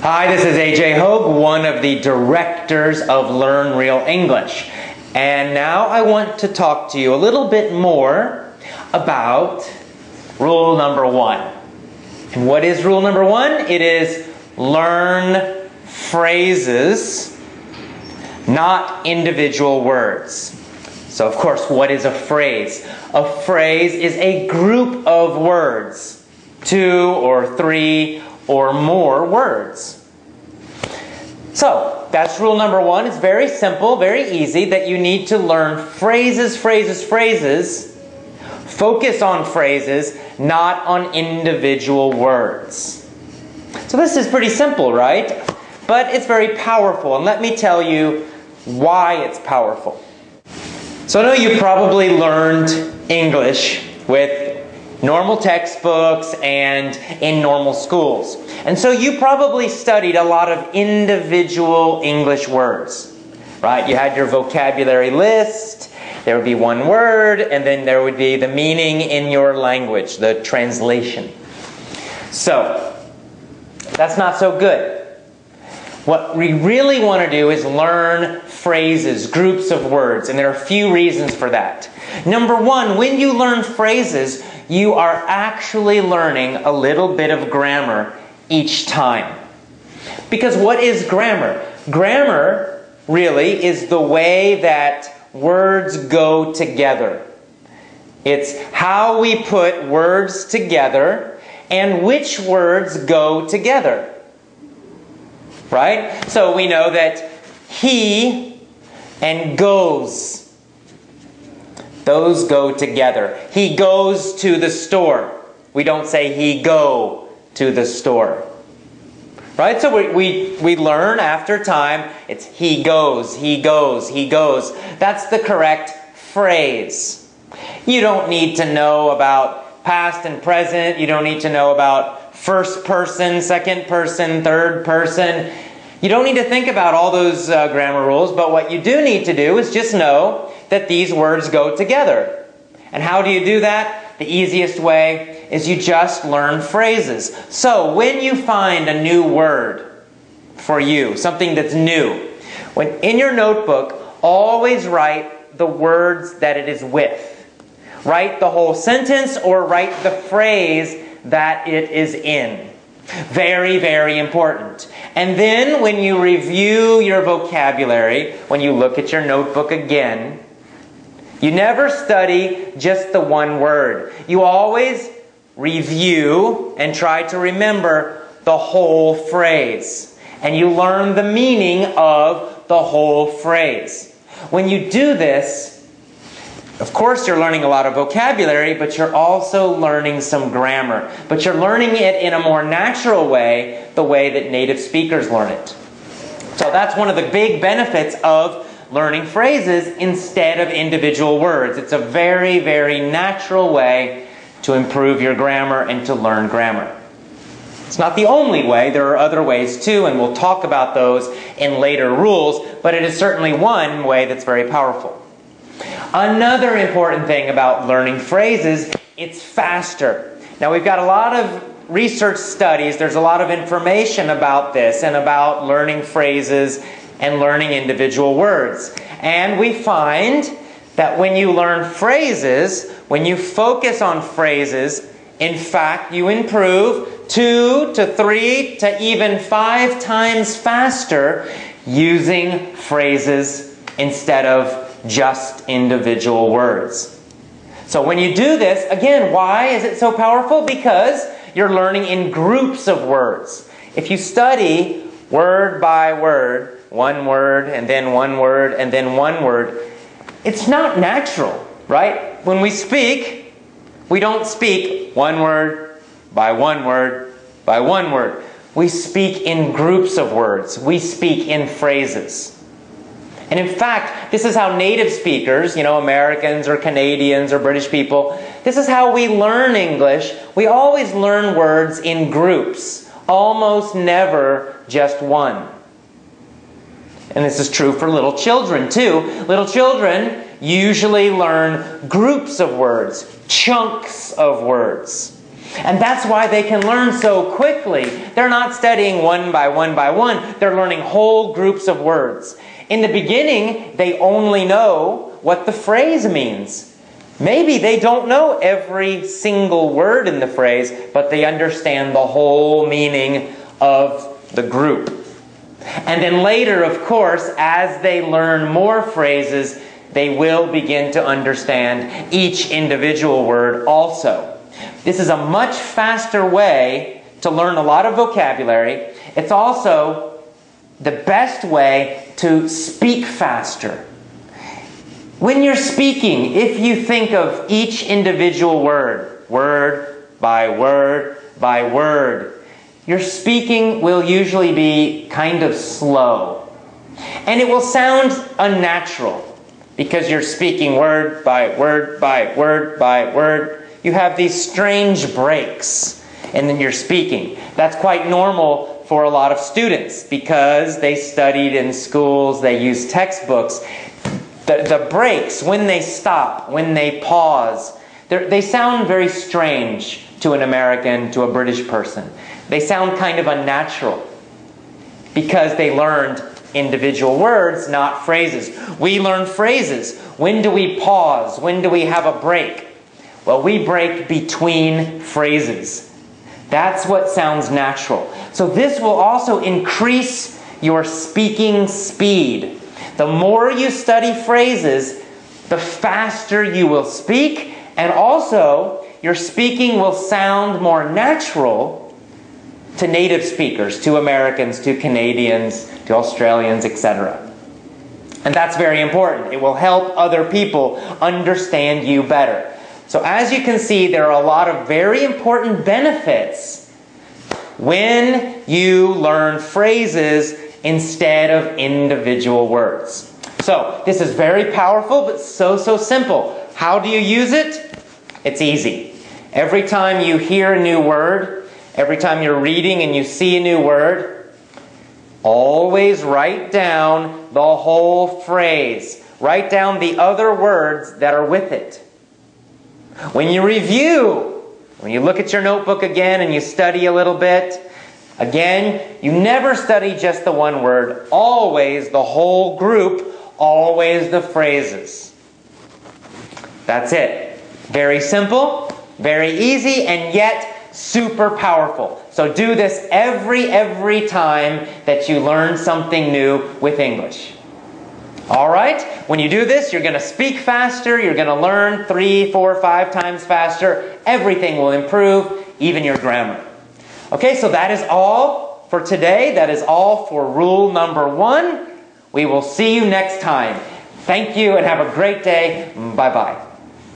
Hi, this is AJ Hoge, one of the directors of Learn Real English. And now I want to talk to you a little bit more about rule number 1. And what is rule number 1? It is learn phrases, not individual words. So of course, what is a phrase? A phrase is a group of words, 2 or 3 or more words. So that's rule number 1. It's very simple, very easy, that you need to learn phrases, phrases. Focus on phrases, not on individual words. So this is pretty simple, right? But it's very powerful, and let me tell you why it's powerful. So I know you probably learned English with normal textbooks and in normal schools. And so you probably studied a lot of individual English words, right? You had your vocabulary list, there would be one word, and then there would be the meaning in your language, the translation. So, that's not so good. What we really want to do is learn phrases, groups of words, and there are a few reasons for that. Number 1, when you learn phrases, you are actually learning a little bit of grammar each time. Because what is grammar? Grammar really is the way that words go together. It's how we put words together and which words go together. Right? So we know that he and goes, those go together. He goes to the store. We don't say he go to the store. Right? So we learn after time, it's he goes, he goes, he goes. That's the correct phrase. You don't need to know about past and present. You don't need to know about first person, second person, third person. You don't need to think about all those grammar rules, but what you do need to do is just know that these words go together. And how do you do that? The easiest way is you just learn phrases. So when you find a new word for you, something that's new, when in your notebook, always write the words that it is with. Write the whole sentence or write the phrase that it is in. Very, very important. And then when you review your vocabulary, when you look at your notebook again, you never study just the one word. You always review and try to remember the whole phrase. And you learn the meaning of the whole phrase. When you do this, of course you're learning a lot of vocabulary, but you're also learning some grammar. But you're learning it in a more natural way, the way that native speakers learn it. So that's one of the big benefits of learning phrases instead of individual words. It's a very, very natural way to improve your grammar and to learn grammar. It's not the only way. There are other ways too, and we'll talk about those in later rules, but it is certainly one way that's very powerful. Another important thing about learning phrases, it's faster. Now we've got a lot of research studies, there's a lot of information about this and about learning phrases and learning individual words. And we find that when you learn phrases, when you focus on phrases, in fact you improve 2 to 3 to even 5 times faster using phrases instead of just individual words. So when you do this, again, why is it so powerful? Because you're learning in groups of words. If you study word by word, one word and then one word and then one word, it's not natural, right? When we speak, we don't speak one word by one word by one word. We speak in groups of words. We speak in phrases. And in fact, this is how native speakers, Americans or Canadians or British people, this is how we learn English. We always learn words in groups, almost never just one. And this is true for little children too. Little children usually learn groups of words, chunks of words. And that's why they can learn so quickly. They're not studying one by one by one. They're learning whole groups of words. In the beginning, they only know what the phrase means. Maybe they don't know every single word in the phrase, but they understand the whole meaning of the group. And then later, of course, as they learn more phrases, they will begin to understand each individual word also. This is a much faster way to learn a lot of vocabulary. It's also the best way to speak faster. When you're speaking, if you think of each individual word, word by word by word, your speaking will usually be kind of slow. And it will sound unnatural because you're speaking word by word by word by word. You have these strange breaks in your speaking. That's quite normal for a lot of students because they studied in schools, they use textbooks. The breaks, when they stop, when they pause, they sound very strange to an American, to a British person. They sound kind of unnatural because they learned individual words, not phrases. We learn phrases. When do we pause? When do we have a break? Well, we break between phrases. That's what sounds natural. So this will also increase your speaking speed. The more you study phrases, the faster you will speak, and also your speaking will sound more natural to native speakers, to Americans, to Canadians, to Australians, etc. And that's very important. It will help other people understand you better. So as you can see, there are a lot of very important benefits when you learn phrases instead of individual words. So this is very powerful, but so simple. How do you use it? It's easy. Every time you hear a new word, every time you're reading and you see a new word, always write down the whole phrase. Write down the other words that are with it. When you review, when you look at your notebook again and you study a little bit, again, you never study just the one word, always the whole group, always the phrases. That's it. Very simple, very easy, and yet super powerful. So do this every time that you learn something new with English. Alright, when you do this, you're going to speak faster, you're going to learn 3, 4, 5 times faster. Everything will improve, even your grammar. Okay, so that is all for today. That is all for rule number 1. We will see you next time. Thank you and have a great day. Bye-bye.